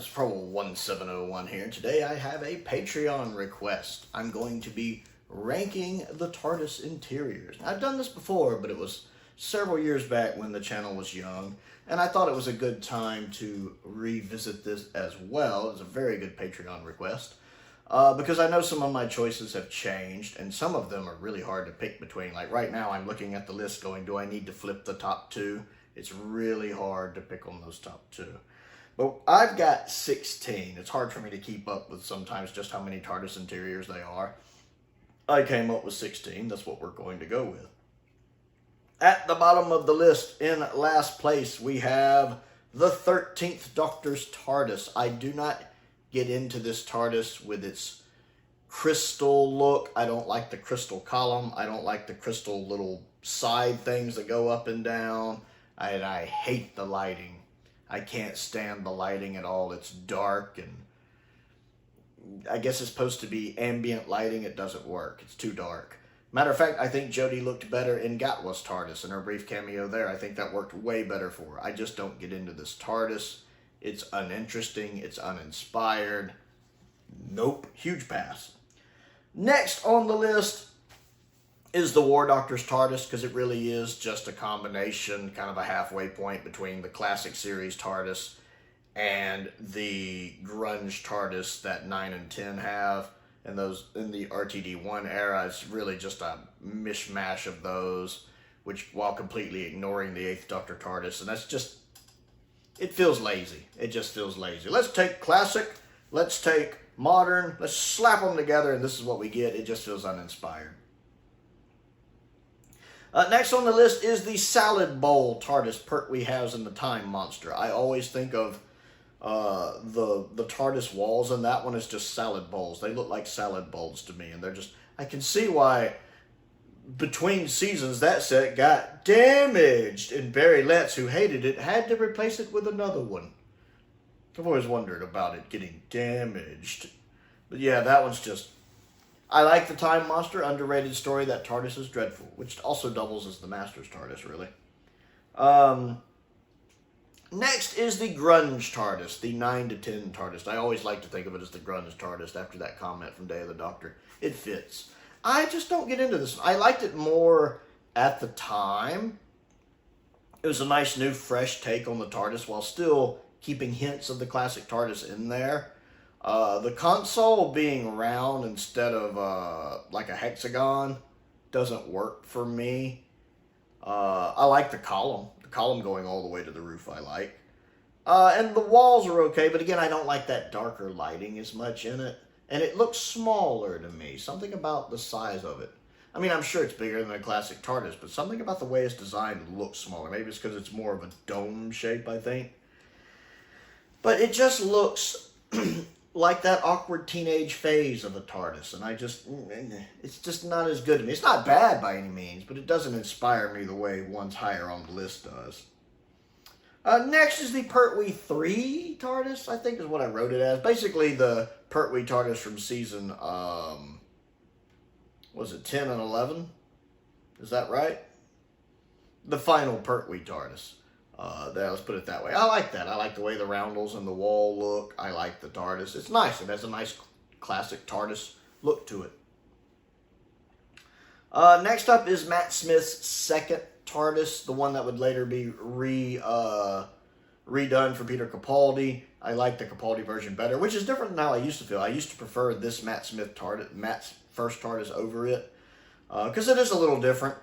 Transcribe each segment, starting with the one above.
it's Prowl 1701 here. Today I have a Patreon request. I'm going to be ranking the Tardis interiors. I've done this before, but it was several years back when the channel was young, and I thought it was a good time to revisit this as well. It's a very good Patreon request, because I know some of my choices have changed, and some of them are really hard to pick between. Like right now, I'm looking at the list going, do I need to flip the top two? It's really hard to pick on those top two. But I've got 16. It's hard for me to keep up with sometimes just how many Tardis interiors they are. I came up with 16. That's what we're going to go with. At the bottom of the list, in last place, we have the 13th Doctor's Tardis. I do not get into this Tardis with its crystal look. I don't like the crystal column. I don't like the crystal little side things that go up and down. And I hate the lighting. I can't stand the lighting at all. It's dark, and I guess it's supposed to be ambient lighting. It doesn't work. It's too dark. Matter of fact, I think Jodie looked better in Gatwa's TARDIS in her brief cameo there. I think that worked way better for her. I just don't get into this TARDIS. It's uninteresting. It's uninspired. Nope. Huge pass. Next on the list is the War Doctor's TARDIS, because it really is just a combination, kind of a halfway point between the classic series TARDIS and the grunge TARDIS that 9 and 10 have. And those in the RTD1 era, it's really just a mishmash of those, which while completely ignoring the 8th Doctor TARDIS. And that's just, it feels lazy. It just feels lazy. Let's take classic, let's take modern, let's slap them together, and this is what we get. It just feels uninspired. Next on the list is the Salad Bowl TARDIS Pertwee has in the Time Monster. I always think of the TARDIS walls, and that one is just salad bowls. They look like salad bowls to me, and they're just, I can see why between seasons that set got damaged, and Barry Letts, who hated it, had to replace it with another one. I've always wondered about it getting damaged. But yeah, that one's just, I like the Time Monster, underrated story that TARDIS is dreadful, which also doubles as the Master's TARDIS, really. Next is the Grunge TARDIS, the 9 to 10 TARDIS. I always like to think of it as the Grunge TARDIS after that comment from Day of the Doctor. It fits. I just don't get into this. I liked it more at the time. It was a nice, new, fresh take on the TARDIS while still keeping hints of the classic TARDIS in there. The console being round instead of like a hexagon doesn't work for me. I like the column. The column going all the way to the roof I like. And the walls are okay, but again, I don't like that darker lighting as much in it. And it looks smaller to me. Something about the size of it. I mean, I'm sure it's bigger than a classic TARDIS, but something about the way it's designed looks smaller. Maybe it's because it's more of a dome shape, I think. But it just looks like that awkward teenage phase of a TARDIS, and it's just not as good to me. It's not bad by any means, but it doesn't inspire me the way one's higher on the list does. Next is the Pertwee 3 TARDIS, I think is what I wrote it as. Basically the Pertwee TARDIS from season, was it 10 and 11? Is that right? The final Pertwee TARDIS. Let's put it that way. I like that. I like the way the roundels and the wall look. I like the TARDIS. It's nice. It has a nice classic TARDIS look to it. Next up is Matt Smith's second TARDIS, the one that would later be redone for Peter Capaldi. I like the Capaldi version better, which is different than how I used to feel. I used to prefer this Matt Smith TARDIS, Matt's first TARDIS over it. Because it is a little different.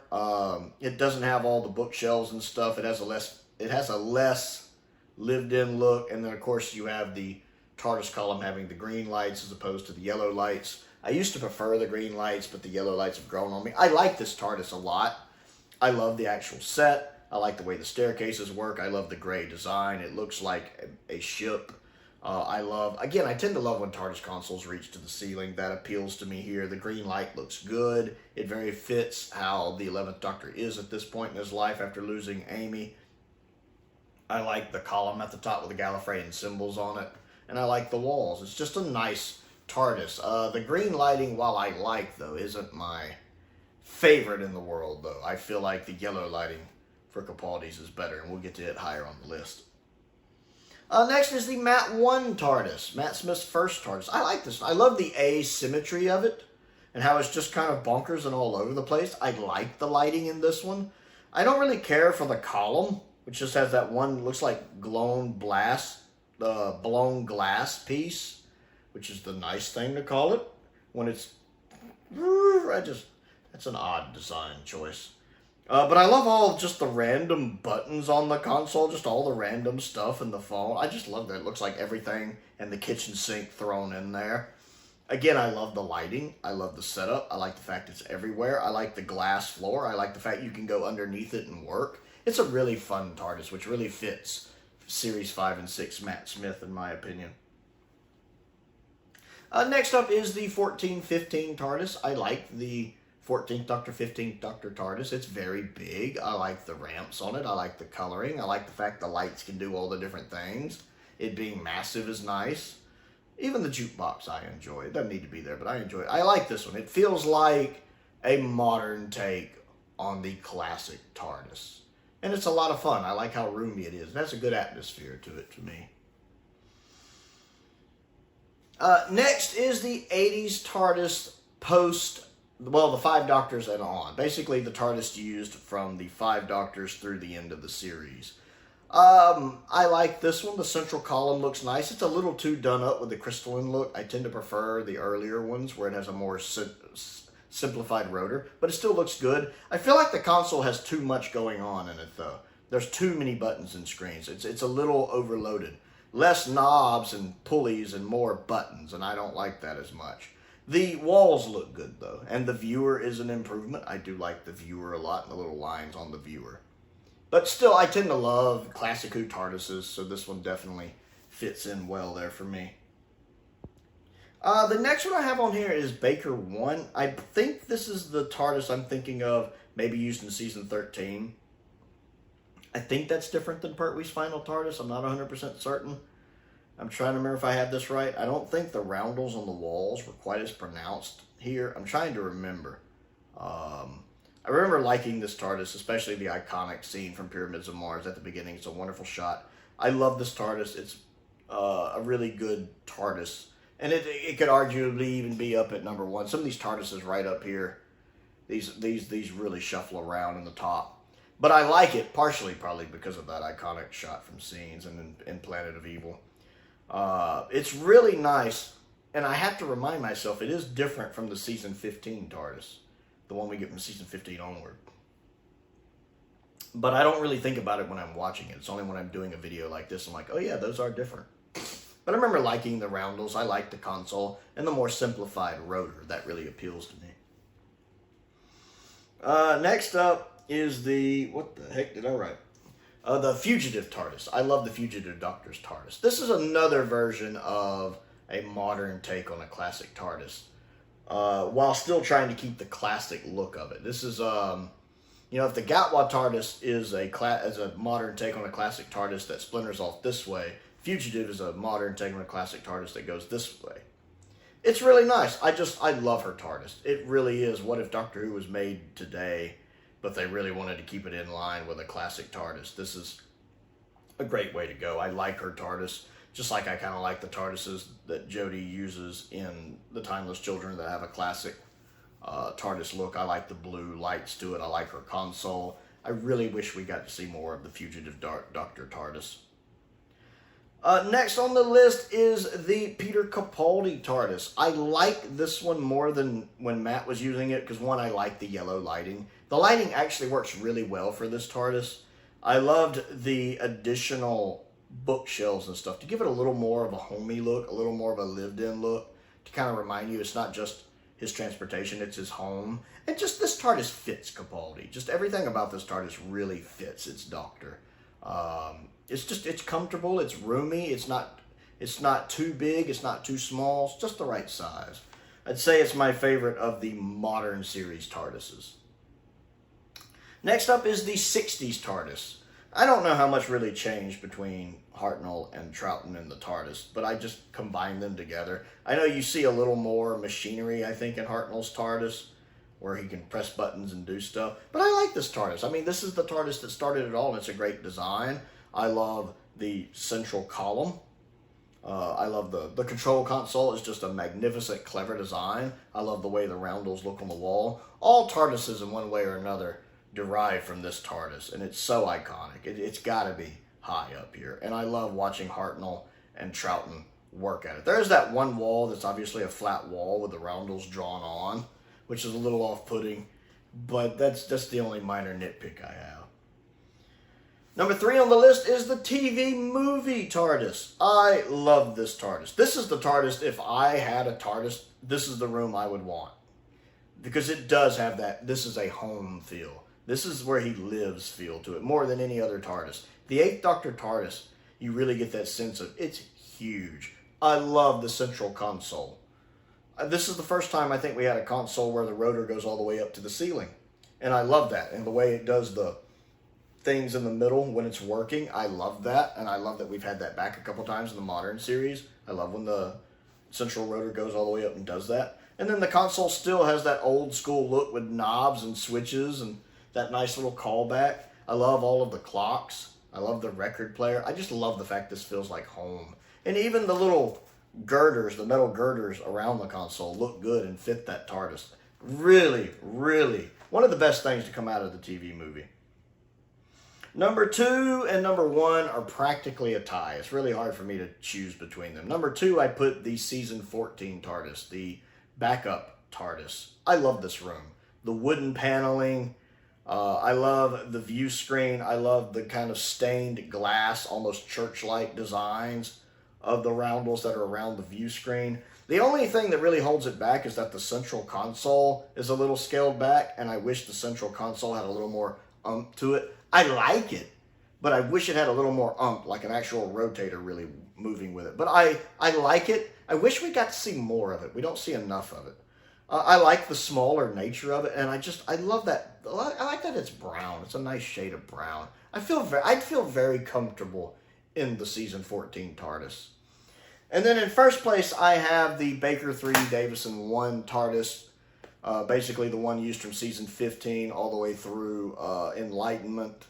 It doesn't have all the bookshelves and stuff. It has a less lived-in look, and then of course you have the TARDIS column having the green lights as opposed to the yellow lights. I used to prefer the green lights, but the yellow lights have grown on me. I like this TARDIS a lot. I love the actual set. I like the way the staircases work. I love the gray design. It looks like a ship. I tend to love when TARDIS consoles reach to the ceiling. That appeals to me here. The green light looks good. It very fits how the 11th Doctor is at this point in his life after losing Amy. I like the column at the top with the Gallifreyan symbols on it. And I like the walls. It's just a nice TARDIS. The green lighting, while I like, though, isn't my favorite in the world, though. I feel like the yellow lighting for Capaldi's is better, and we'll get to it higher on the list. Next is the Matt 1 TARDIS, Matt Smith's first TARDIS. I like this. I love the asymmetry of it and how it's just kind of bonkers and all over the place. I like the lighting in this one. I don't really care for the column, which just has that one, looks like blown glass piece, which is the nice thing to call it. When it's, that's an odd design choice. But I love all just the random buttons on the console, just all the random stuff in the phone. I just love that. It looks like everything and the kitchen sink thrown in there. Again, I love the lighting. I love the setup. I like the fact it's everywhere. I like the glass floor. I like the fact you can go underneath it and work. It's a really fun TARDIS, which really fits Series 5 and 6 Matt Smith, in my opinion. Next up is the 1415 TARDIS. I like the 14th Doctor, 15th Doctor TARDIS. It's very big. I like the ramps on it. I like the coloring. I like the fact the lights can do all the different things. It being massive is nice. Even the jukebox I enjoy. It doesn't need to be there, but I enjoy it. I like this one. It feels like a modern take on the classic TARDIS. And it's a lot of fun. I like how roomy it is. It has a good atmosphere to it, to me. Next is the 80s TARDIS post, well, the 5 Doctors and on. Basically, the TARDIS used from the 5 Doctors through the end of the series. I like this one. The central column looks nice. It's a little too done up with the crystalline look. I tend to prefer the earlier ones where it has a more simplified rotor, but it still looks good. I feel like the console has too much going on in it, though. There's too many buttons and screens. It's a little overloaded. Less knobs and pulleys and more buttons, and I don't like that as much. The walls look good, though, and the viewer is an improvement. I do like the viewer a lot and the little lines on the viewer. But still, I tend to love Classic Who TARDISes, so this one definitely fits in well there for me. The next one I have on here is Baker 1. I think this is the TARDIS I'm thinking of, maybe used in Season 13. I think that's different than Pertwee's final TARDIS. I'm not 100% certain. I'm trying to remember if I have this right. I don't think the roundels on the walls were quite as pronounced here. I'm trying to remember. I remember liking this TARDIS, especially the iconic scene from Pyramids of Mars at the beginning. It's a wonderful shot. I love this TARDIS. It's a really good TARDIS. And it could arguably even be up at number 1. Some of these TARDISes right up here, these really shuffle around in the top. But I like it, partially probably because of that iconic shot from Scenes and in Planet of Evil. It's really nice, and I have to remind myself, it is different from the Season 15 TARDIS, the one we get from Season 15 onward. But I don't really think about it when I'm watching it. It's only when I'm doing a video like this, I'm like, oh yeah, those are different. But I remember liking the roundels, I like the console, and the more simplified rotor. That really appeals to me. Next up is the, what the heck did I write? The Fugitive TARDIS. I love the Fugitive Doctor's TARDIS. This is another version of a modern take on a classic TARDIS, while still trying to keep the classic look of it. This is, you know, if the Gatwa TARDIS is a modern take on a classic TARDIS that splinters off this way, Fugitive is a modern take on a classic TARDIS that goes this way. It's really nice. I love her TARDIS. It really is. What if Doctor Who was made today, but they really wanted to keep it in line with a classic TARDIS? This is a great way to go. I like her TARDIS, just like I kind of like the TARDISes that Jodie uses in The Timeless Children that have a classic TARDIS look. I like the blue lights to it. I like her console. I really wish we got to see more of the Fugitive Doctor TARDIS. Next on the list is the Peter Capaldi TARDIS. I like this one more than when Matt was using it, because one, I like the yellow lighting. The lighting actually works really well for this TARDIS. I loved the additional bookshelves and stuff to give it a little more of a homey look, a little more of a lived-in look, to kind of remind you it's not just his transportation, it's his home. And just this TARDIS fits Capaldi. Just everything about this TARDIS really fits its Doctor. It's comfortable, it's roomy, it's not too big, it's not too small, it's just the right size. I'd say it's my favorite of the modern series TARDISes. Next up is the 60s TARDIS. I don't know how much really changed between Hartnell and Troughton in the TARDIS, but I just combined them together. I know you see a little more machinery, I think, in Hartnell's TARDIS, where he can press buttons and do stuff. But I like this TARDIS. I mean, this is the TARDIS that started it all, and it's a great design. I love the central column. I love the control console. It's just a magnificent, clever design. I love the way the roundels look on the wall. All TARDISes in one way or another derive from this TARDIS, and it's so iconic. It's got to be high up here. And I love watching Hartnell and Troughton work at it. There's that one wall that's obviously a flat wall with the roundels drawn on, which is a little off-putting, but that's just the only minor nitpick I have. Number 3 on the list is the TV movie TARDIS. I love this TARDIS. This is the TARDIS, if I had a TARDIS, this is the room I would want. Because it does have that, this is a home feel. This is where he lives feel to it, more than any other TARDIS. The 8th Doctor TARDIS, you really get that sense of, it's huge. I love the central console. This is the first time I think we had a console where the rotor goes all the way up to the ceiling. And I love that. And the way it does the things in the middle when it's working, I love that. And I love that we've had that back a couple times in the modern series. I love when the central rotor goes all the way up and does that. And then the console still has that old school look with knobs and switches and that nice little callback. I love all of the clocks. I love the record player. I just love the fact this feels like home. And even the little girders, the metal girders around the console look good and fit that TARDIS. Really, really one of the best things to come out of the TV movie. Number 2 and number 1 are practically a tie. It's really hard for me to choose between them. Number 2, I put the season 14 TARDIS, the backup TARDIS. I love this room. The wooden paneling. I love the view screen. I love the kind of stained glass, almost church-like designs of the roundels that are around the view screen. The only thing that really holds it back is that the central console is a little scaled back, and I wish the central console had a little more oomph to it. I like it, but I wish it had a little more oomph, like an actual rotator really moving with it. But I like it. I wish we got to see more of it. We don't see enough of it. I like the smaller nature of it, and I love that. I like that it's brown. It's a nice shade of brown. I'd feel very comfortable in the season 14 TARDIS. And then in first place, I have the Baker 3 Davison 1 TARDIS, basically the one used from season 15 all the way through Enlightenment.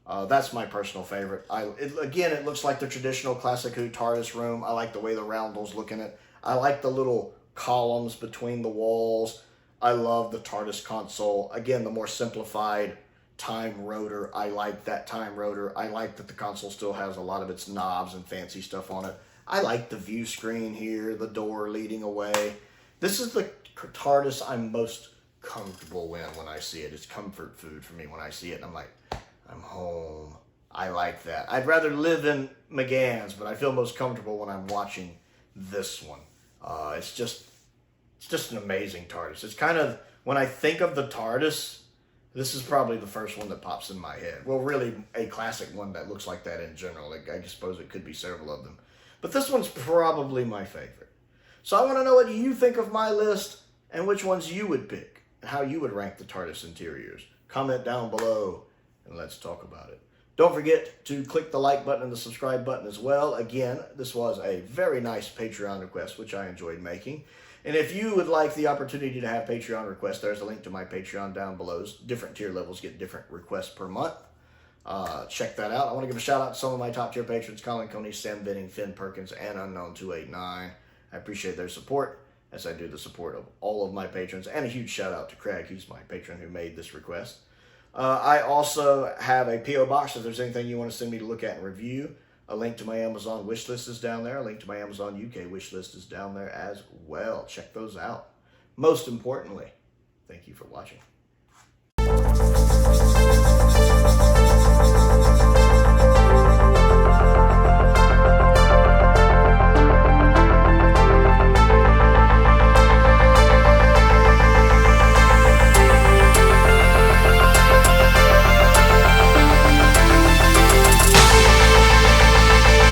That's my personal favorite. Again, it looks like the traditional Classic Who TARDIS room. I like the way the roundels look in it. I like the little columns between the walls. I love the TARDIS console. Again, the more simplified time rotor. I like that time rotor. I like that the console still has a lot of its knobs and fancy stuff on it. I like the view screen here, the door leading away. This is the TARDIS I'm most comfortable in when I see it. It's comfort food for me when I see it. And I'm like, I'm home. I like that. I'd rather live in McGann's, but I feel most comfortable when I'm watching this one. It's just an amazing TARDIS. It's kind of, when I think of the TARDIS, this is probably the first one that pops in my head. Well, really, a classic one that looks like that in general. Like, I suppose it could be several of them. But this one's probably my favorite. So I want to know what you think of my list and which ones you would pick and how you would rank the TARDIS interiors. Comment down below and let's talk about it. Don't forget to click the like button and the subscribe button as well. Again, this was a very nice Patreon request, which I enjoyed making. And if you would like the opportunity to have Patreon requests, there's a link to my Patreon down below. Different tier levels get different requests per month. Check that out. I want to give a shout out to some of my top tier patrons, Colin Coney, Sam Venning, Finn Perkins, and Unknown289. I appreciate their support, as I do the support of all of my patrons. And a huge shout out to Craig. He's my patron who made this request. I also have a P.O. box if there's anything you want to send me to look at and review. A link to my Amazon wish list is down there. A link to my Amazon UK wish list is down there as well. Check those out. Most importantly, thank you for watching.